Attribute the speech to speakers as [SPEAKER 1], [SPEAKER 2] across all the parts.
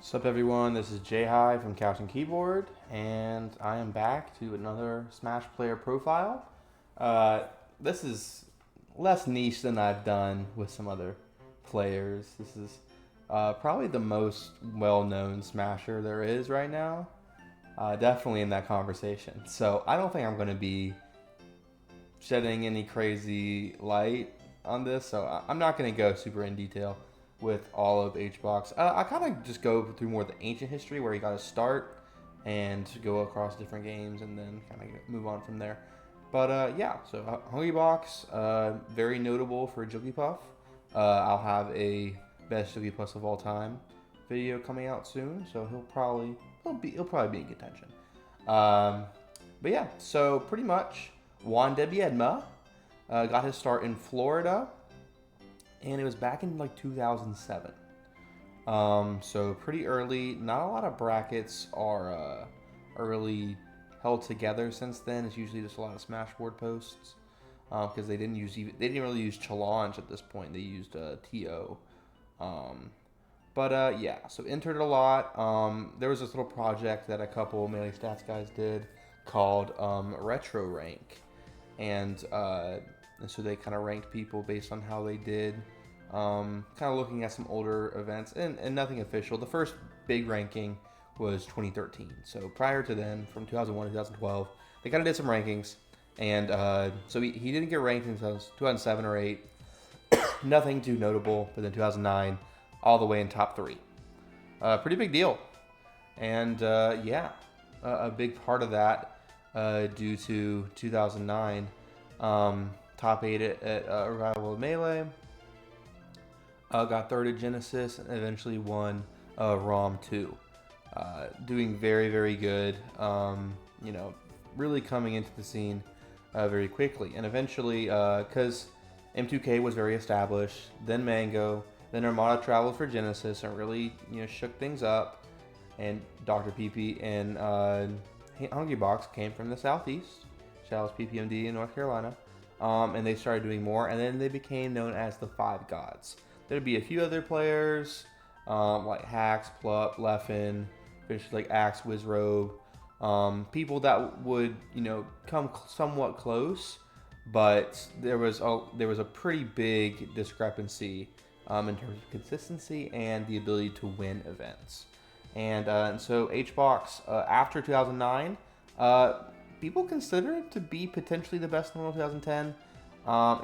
[SPEAKER 1] What's up, everyone? This is Jay High from Couch and Keyboard, and I am back to another Smash player profile. This is less niche than I've done with some other players. This is probably the most well-known Smasher there is right now. Definitely in that conversation. So I don't think I'm going to be shedding any crazy light on this. So I'm not going to go super in detail with all of Hbox. I kind of just go through more of the ancient history where you got to start and go across different games and then kind of move on from there. But yeah, so Hungrybox, very notable for Jigglypuff. I'll have a best Jigglypuff of all time video coming out soon, so he'll probably be in contention. But yeah, so pretty much Juan Debiedma got his start in Florida, and it was back in like 2007. So pretty early. Not a lot of brackets are really held together since then. It's usually just a lot of Smashboard posts because they didn't really use challenge at this point. They used TO. But yeah, so entered a lot. There was this little project that a couple Melee Stats guys did called Retro Rank, and so they kind of ranked people based on how they did. Kind of looking at some older events and nothing official. The first big ranking was 2013. So prior to then, from 2001 to 2012, they kind of did some rankings. And so he didn't get ranked until 2007 or 8. Nothing too notable. But then 2009, all the way in top 3. Pretty big deal. And yeah, a big part of that due to 2009. Top 8 at Revival of Melee. Got third at Genesis and eventually won ROM 2. Doing very, very good. Really coming into the scene very quickly. And eventually, because M2K was very established, then Mango, then Armada traveled for Genesis and really, shook things up. And Dr. PP and Hungrybox came from the Southeast. Shout out to PPMD in North Carolina. And they started doing more, and then they became known as the Five Gods. There'd be a few other players, like Hax, Plup, Leffen, fish like Axe, Wizrobe, people that would, come somewhat close, but there was a pretty big discrepancy in terms of consistency and the ability to win events. And so Hbox, after 2009, people consider it to be potentially the best in the world 2010.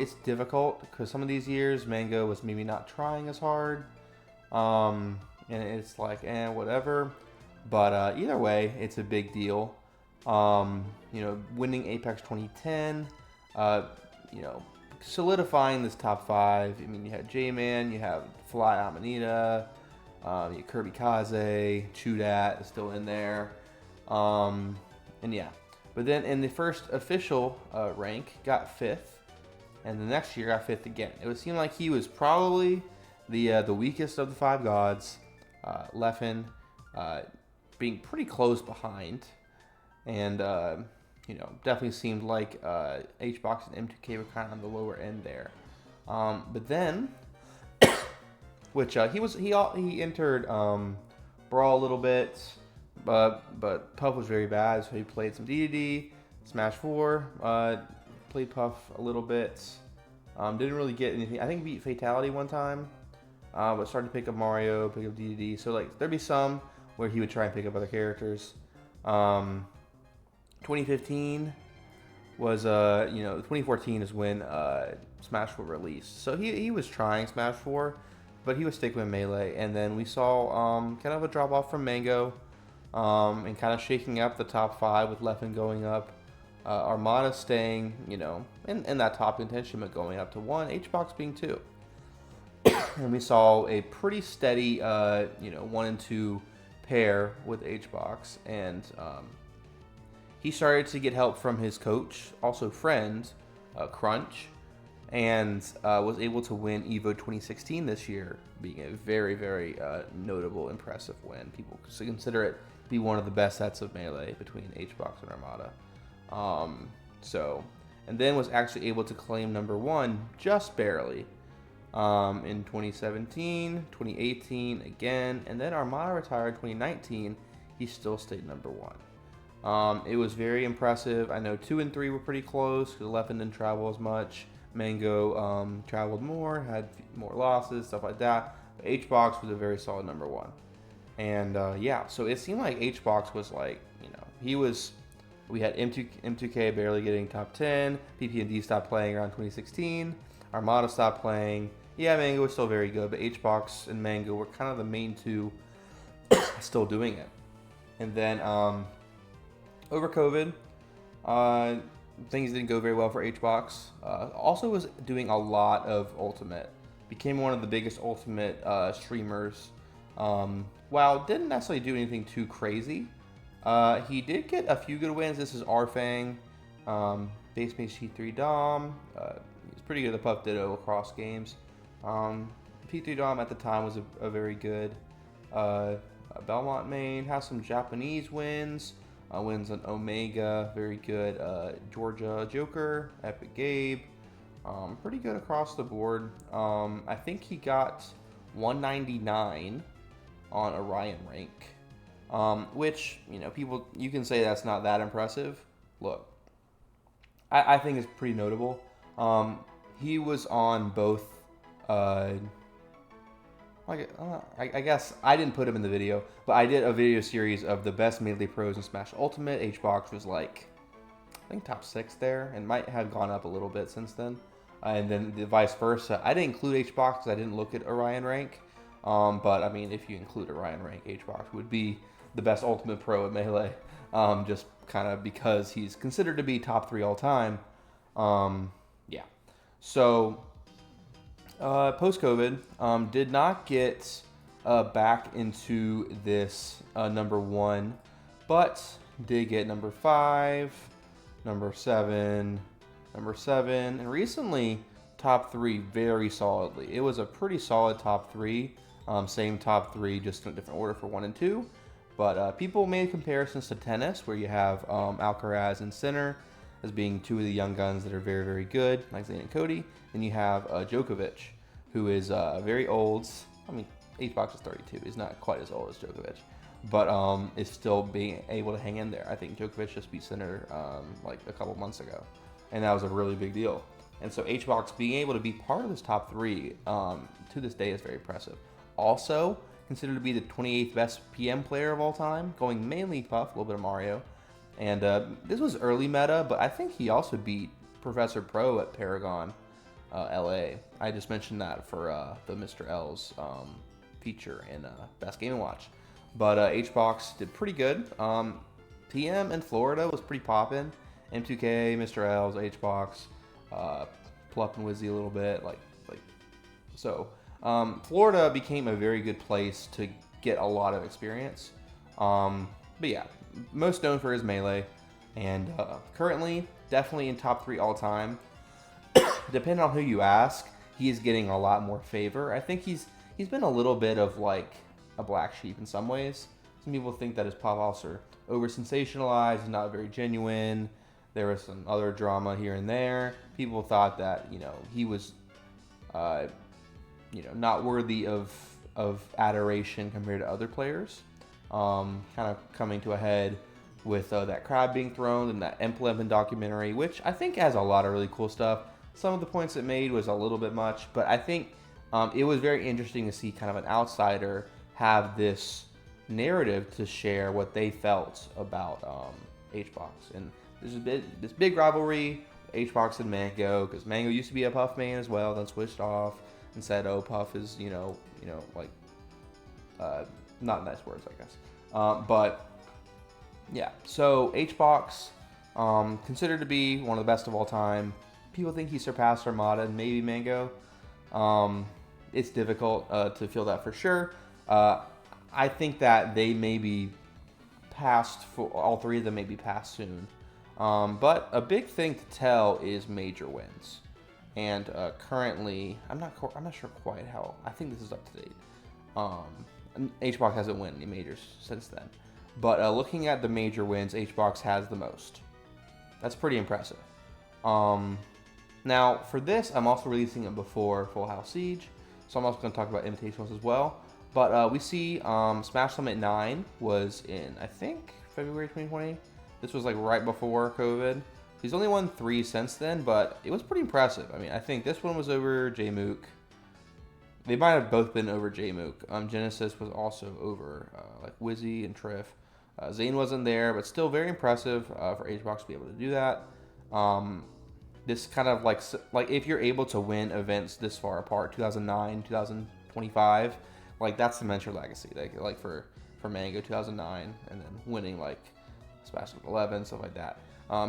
[SPEAKER 1] It's difficult because some of these years Mango was maybe not trying as hard, and it's like whatever. But either way, it's a big deal. Winning Apex 2010, solidifying this top 5. I mean, you had J-Man, you have Fly Amanita, you have Kirby Kaze, Chudat is still in there, and yeah. But then in the first official rank, got 5th. And the next year got 5th again. It would seem like he was probably the weakest of the Five Gods. Leffen being pretty close behind. And, definitely seemed like Hbox and M2K were kind of on the lower end there. But then, which he entered Brawl a little bit. But Puff was very bad, so he played some DDD, Smash 4, played Puff a little bit. Didn't really get anything. I think beat Fatality one time, but started to pick up Mario, pick up DDD. So there'd be some where he would try and pick up other characters. 2015 was 2014 is when Smash 4 released. So he was trying Smash 4, but he was sticking with Melee. And then we saw kind of a drop off from Mango. And kind of shaking up the top 5 with Leffen going up, Armada staying, in that top contention, but going up to 1, Hbox being 2. And we saw a pretty steady, 1 and 2 pair with Hbox, and he started to get help from his coach, also friend, Crunch, and was able to win EVO 2016 this year, being a very, very notable, impressive win. People consider it be one of the best sets of Melee between Hbox and Armada. And then was actually able to claim number 1 just barely in 2017, 2018 again, and then Armada retired in 2019. He still stayed number one. It was very impressive. I know 2 and 3 were pretty close because 11 didn't travel as much. Mango traveled more, had more losses, stuff like that. But Hbox was a very solid number one. And yeah, so it seemed like Hbox was like, we had M2K barely getting top 10. PP&D stopped playing around 2016. Armada stopped playing. Yeah, Mango was still very good, but Hbox and Mango were kind of the main two still doing it. And then over COVID, things didn't go very well for Hbox. Also was doing a lot of Ultimate. Became one of the biggest Ultimate streamers. While didn't necessarily do anything too crazy, he did get a few good wins. This is Arfang, Base Mage T3 Dom. He's pretty good at the Puff Ditto across games. P3 Dom at the time was a very good Belmont main. Has some Japanese wins. Wins on Omega, very good. Georgia Joker, Epic Gabe. Pretty good across the board. I think he got 199 on Orion rank, which, you can say that's not that impressive. Look, I think it's pretty notable. He was on both, I guess I didn't put him in the video, but I did a video series of the best melee pros in Smash Ultimate. Hbox was like, I think top 6 there, and might have gone up a little bit since then. And then the vice versa. I didn't include Hbox because I didn't look at Orion rank. But I mean, if you include Orion rank, Hbox would be the best Ultimate Pro at Melee. Just kind of because he's considered to be top 3 all time. Yeah. So, post-COVID, did not get back into this number 1, but did get number 5, number 7, and recently top 3 very solidly. It was a pretty solid top 3. Same top 3, just in a different order for 1 and 2. But people made comparisons to tennis, where you have Alcaraz and Sinner as being 2 of the young guns that are very, very good, like Zane and Cody. And you have Djokovic, who is very old. I mean, Hbox is 32. He's not quite as old as Djokovic, but is still being able to hang in there. I think Djokovic just beat Sinner like a couple months ago, and that was a really big deal. And so Hbox being able to be part of this top 3 to this day is very impressive. Also considered to be the 28th best PM player of all time, going mainly Puff, a little bit of Mario. And this was early meta, but I think he also beat Professor Pro at Paragon LA. I just mentioned that for the Mr. L's feature in Best Game & Watch. But Hbox did pretty good. PM in Florida was pretty poppin'. M2K, Mr. L's, Hbox, Plup and Wizzy a little bit. Florida became a very good place to get a lot of experience. But yeah, most known for his melee, and currently definitely in top 3 all time. Depending on who you ask, he is getting a lot more favor. I think he's been a little bit of like a black sheep in some ways. Some people think that his pop-offs are over sensationalized and not very genuine. There was some other drama here and there. People thought that he was not worthy of adoration compared to other players. Kind of coming to a head with that crab being thrown and that Emblem documentary, which I think has a lot of really cool stuff. Some of the points it made was a little bit much, but I think it was very interesting to see kind of an outsider have this narrative to share what they felt about Hbox. And there's this big rivalry, Hbox and Mango, because Mango used to be a Puff main as well, then switched off and said, "Oh, Puff is not nice words, I guess." But yeah, so Hbox considered to be one of the best of all time. People think he surpassed Armada and maybe Mango. It's difficult to feel that for sure. I think that they may be passed, for all 3 of them may be passed soon. But a big thing to tell is major wins. And currently, I'm not sure quite how. I think this is up to date. Hbox hasn't won any majors since then. But looking at the major wins, Hbox has the most. That's pretty impressive. Now, for this, I'm also releasing it before Full House Siege, so I'm also going to talk about Invitationals as well. But we see Smash Summit 9 was in, I think, February 2020. This was like right before COVID. He's only won 3 since then, but it was pretty impressive. I mean, I think this one was over Jmook. They might have both been over Jmook. Genesis was also over like Wizzy and Triff. Zane wasn't there, but still very impressive for Hbox to be able to do that. This kind of like if you're able to win events this far apart, 2009, 2025, like that cements your legacy. Like for Mango 2009, and then winning like Smash 11, stuff like that.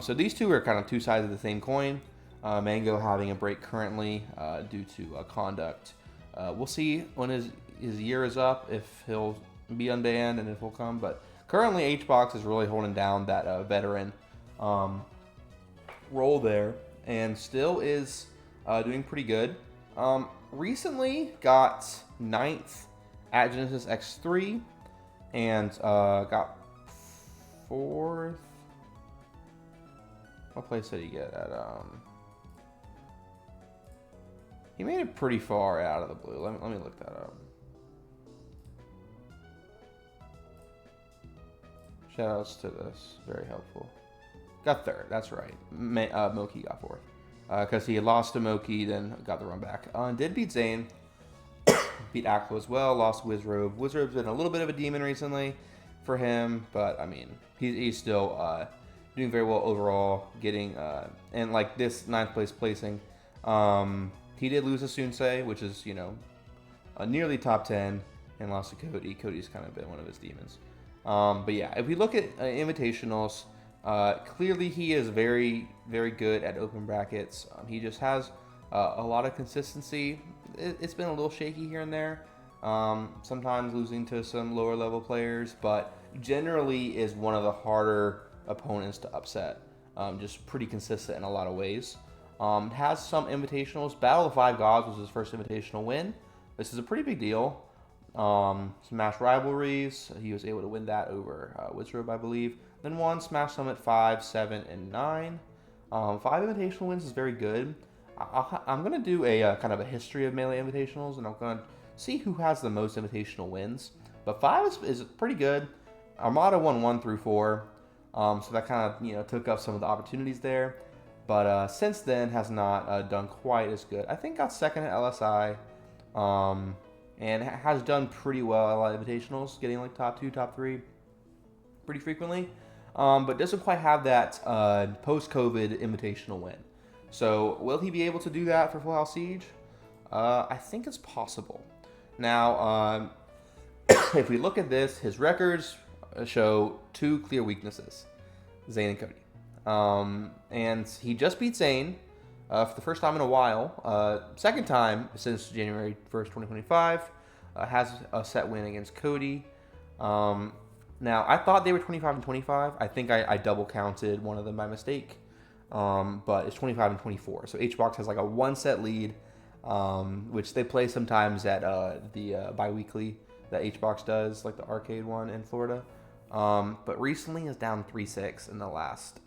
[SPEAKER 1] So these two are kind of two sides of the same coin. Mango having a break currently due to conduct. We'll see when his year is up if he'll be unbanned and if he'll come. But currently, Hbox is really holding down that veteran role there, and still is doing pretty good. Recently got 9th at Genesis X3 and got 4th. What place did he get at? He made it pretty far out of the blue. Let me look that up. Shoutouts to this. Very helpful. Got 3rd. That's right. Moki got 4th. Because he had lost to Moki, then got the run back. Did beat Zane. Beat Aklo as well. Lost to Wizrobe. Wizrobe's been a little bit of a demon recently for him. But, I mean, he's still doing very well overall. Getting, and like this 9th place placing. He did lose to Sunsei, which is, you know, nearly top 10, and lost to Cody. Cody's kind of been one of his demons. But yeah, if we look at invitationals, clearly he is very, very good at open brackets. He just has a lot of consistency. It's been a little shaky here and there, sometimes losing to some lower level players, but generally is one of the harder opponents to upset. Just pretty consistent in a lot of ways. Has some invitationals. Battle of the 5 Gods was his first invitational win. This is a pretty big deal. Smash Rivalries, he was able to win that over Wizrobe, I believe. Then won Smash Summit 5, 7, and 9. 5 invitational wins is very good. I'm going to do a kind of a history of Melee invitationals, and I'm going to see who has the most invitational wins. But 5 is pretty good. Armada won 1 through 4, so that kind of took up some of the opportunities there. But since then has not done quite as good. I think got 2nd at LSI, and has done pretty well at a lot of invitationals, getting like top 2, top 3 pretty frequently. But doesn't quite have that post-COVID invitational win. So will he be able to do that for Full House Siege? I think it's possible. Now, if we look at this, his records show 2 clear weaknesses: Zane and Cody. And he just beat Zane for the first time in a while. Second time since January 1st, 2025. Has a set win against Cody. Now, I thought they were 25 and 25. I think I double counted one of them by mistake. But it's 25 and 24. So Hbox has like a 1-set lead, which they play sometimes at the bi-weekly that Hbox does, like the arcade one in Florida. But recently is down 3-6 in the last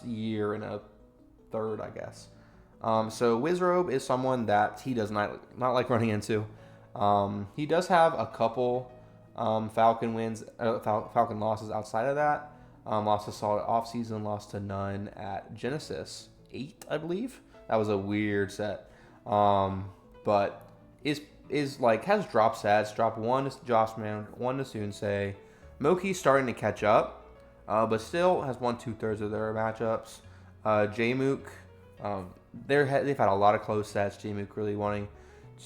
[SPEAKER 1] year and a third, I guess. So Wizrobe is someone that he does not like running into. He does have a couple Falcon losses outside of that. Lost to Solid Offseason, lost to None at Genesis 8, I believe. That was a weird set. But is like has drop sets. Drop 1 to Jossman, 1 to Sunsei. Moki's starting to catch up, but still has won 2/3 of their matchups. Jmook, they've had a lot of close sets. Jmook really wanting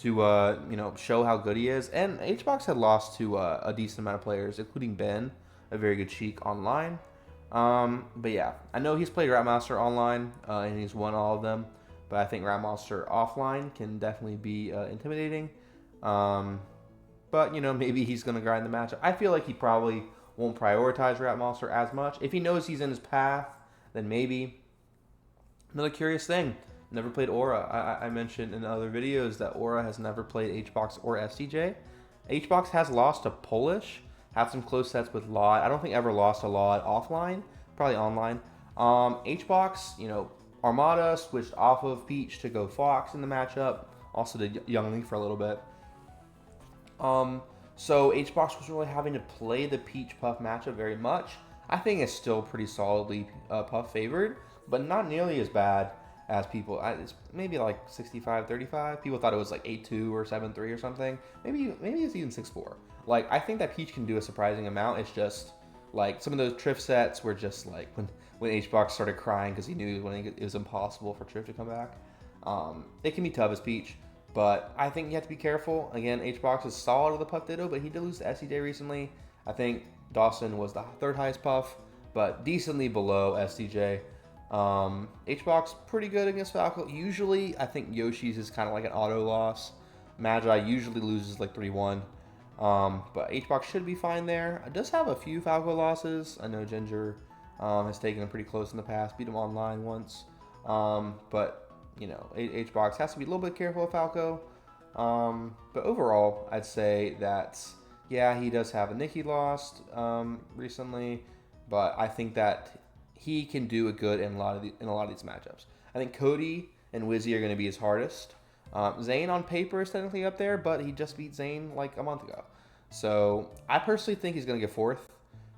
[SPEAKER 1] to show how good he is, and Hbox had lost to a decent amount of players, including Ben, a very good Sheik online. But yeah, I know he's played Ratmaster online and he's won all of them, but I think Ratmaster offline can definitely be intimidating. But maybe he's gonna grind the match. I feel like he probably won't prioritize Ratmaster as much. If he knows he's in his path, then maybe. Another curious thing, never played Aura. I mentioned in other videos that Aura has never played Hbox or SCJ. Hbox has lost to Polish, had some close sets with Laud. I don't think ever lost to Laud offline, probably online. Hbox, Armada switched off of Peach to go Fox in the matchup. Also did Youngling for a little bit. So Hbox was really having to play the Peach Puff matchup very much. I think it's still pretty solidly Puff favored, but not nearly as bad as people. It's maybe like 65-35. People thought it was like 8-2 or 7-3 or something. Maybe it's even 6-4. Like, I think that Peach can do a surprising amount. It's just like some of those Triff sets were just like when Hbox started crying because he knew it was impossible for Triff to come back. It can be tough as Peach, but I think you have to be careful. Again, Hbox is solid with the Puff Ditto, but he did lose to SCJ recently. I think Dawson was the third highest Puff, but decently below SCJ. Hbox pretty good against Falco. Usually, I think Yoshi's is kind of like an auto loss. Magi usually loses like 3-1. But Hbox should be fine there. It does have a few Falco losses. I know Ginger has taken him pretty close in the past, beat him online once. But, you know, Hbox has to be a little bit careful with Falco. But overall, I'd say that, yeah, he does have a Nikki lost recently, but I think that he can do it good in a lot of these matchups. I think Cody and Wizzy are going to be his hardest. Zayn on paper is technically up there, but he just beat Zayn like a month ago. So I personally think he's going to get fourth,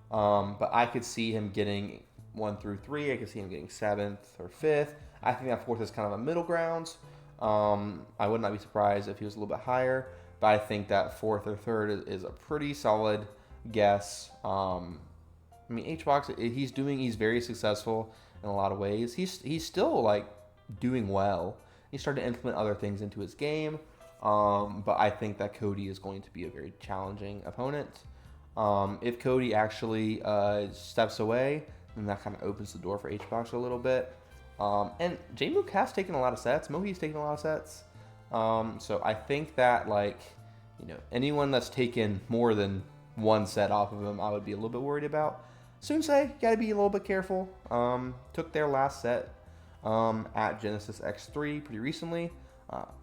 [SPEAKER 1] but I could see him getting 1 through 3. I could see him getting 7th or 5th. I think that fourth is kind of a middle ground. I would not be surprised if he was a little bit higher, but I think that 4th or 3rd is a pretty solid guess. I mean, Hbox, he's very successful in a lot of ways. He's still like doing well. He's starting to implement other things into his game. But I think that Cody is going to be a very challenging opponent. If Cody actually steps away, then that kind of opens the door for Hbox a little bit. And Jmook has taken a lot of sets. Mohi's taken a lot of sets. So I think that, like, you know, anyone that's taken more than one set off of him, I would be a little bit worried about. Sunsei, got to be a little bit careful. Took their last set at Genesis X3 pretty recently.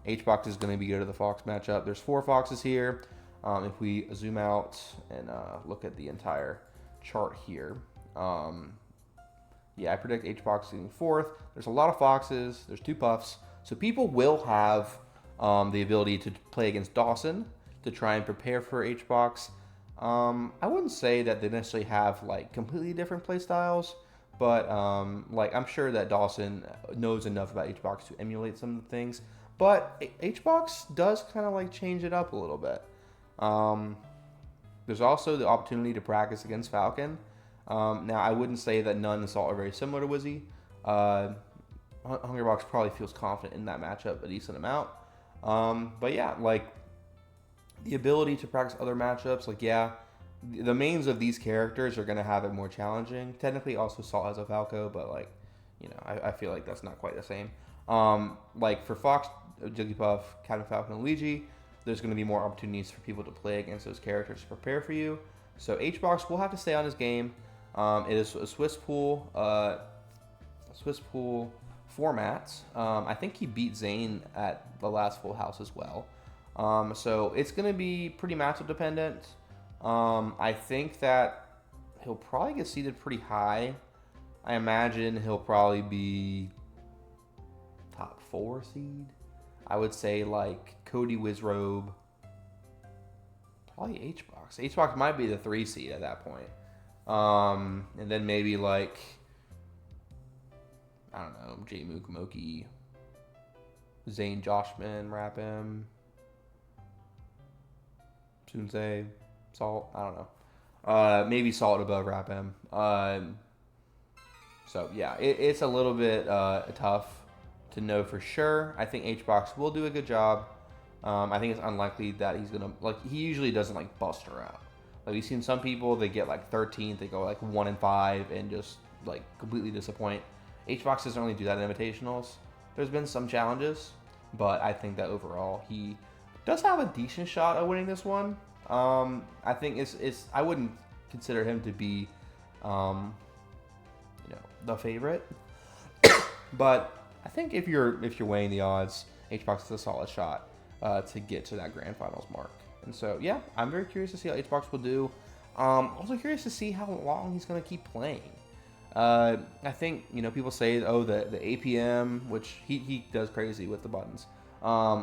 [SPEAKER 1] Hbox is going to be good at the Fox matchup. There's 4 Foxes here. If we zoom out and look at the entire chart here, yeah, I predict Hbox getting 4th. There's a lot of Foxes. There's 2 Puffs. So people will have the ability to play against Dawson to try and prepare for Hbox. I wouldn't say that they necessarily have like completely different play styles, but like I'm sure that Dawson knows enough about Hbox to emulate some of the things. But Hbox does kind of like change it up a little bit. There's also the opportunity to practice against Falcon. Now I wouldn't say that Nun and Assault are very similar to Wizzy. Hungrybox probably feels confident in that matchup a decent amount. But yeah, like, the ability to practice other matchups, like, yeah, the mains of these characters are going to have it more challenging. Technically, also Salt has a Falco, but, like, you know, I feel like that's not quite the same. Like, for Fox, Jigglypuff, Captain Falcon, and Luigi, there's going to be more opportunities for people to play against those characters to prepare for you. So Hbox will have to stay on his game. It is a Swiss pool format. I think he beat Zayn at the last Full House as well. So it's going to be pretty matchup dependent. I think that he'll probably get seeded pretty high. I imagine he'll probably be top 4 seed. I would say like Cody Wizrobe, probably Hbox. Hbox might be the 3 seed at that point. And then maybe like, I don't know, Jmook, Moki, Zayn, Joshman, Rapim, Sunsei, Salt, I don't know. Maybe Salt above Rapim. So yeah, it's a little bit tough to know for sure. I think Hbox will do a good job. I think it's unlikely that he's gonna, like, he usually doesn't like bust her out. Like, we've seen some people, they get like 13th, they go like 1-5 and just like completely disappoint. Hbox doesn't really do that in invitationals. There's been some challenges, but I think that overall he does have a decent shot at winning this one. I think it's I wouldn't consider him to be, the favorite, but I think if you're weighing the odds, Hbox is a solid shot to get to that grand finals mark. And so yeah, I'm very curious to see how Hbox will do. Also curious to see how long he's going to keep playing. I think people say, oh, the APM, which he does crazy with the buttons.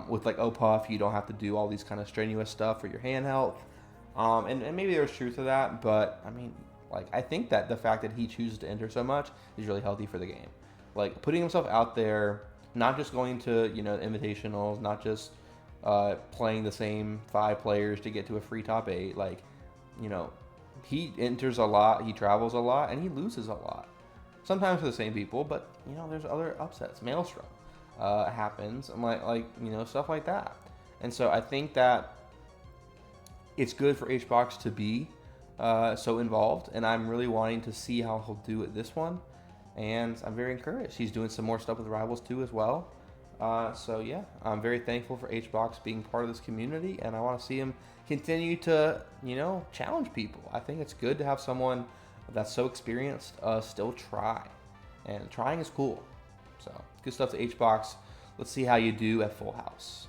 [SPEAKER 1] With like OPUF, you don't have to do all these kind of strenuous stuff for your hand health. And maybe there's truth to that, but I mean, like, I think that the fact that he chooses to enter so much is really healthy for the game. Like, putting himself out there, not just going to invitationals, not just playing the same 5 players to get to a free top 8. Like, you know, he enters a lot, he travels a lot, and he loses a lot. Sometimes to the same people, but there's other upsets. Maelstrom happens, and like stuff like that. And so I think that it's good for Hbox to be so involved, and I'm really wanting to see how he'll do at this one. And I'm very encouraged. He's doing some more stuff with Rivals too as well. So yeah, I'm very thankful for Hbox being part of this community, and I want to see him continue to challenge people. I think it's good to have someone that's so experienced still try, and trying is cool. So good stuff to Hbox. Let's see how you do at Full House.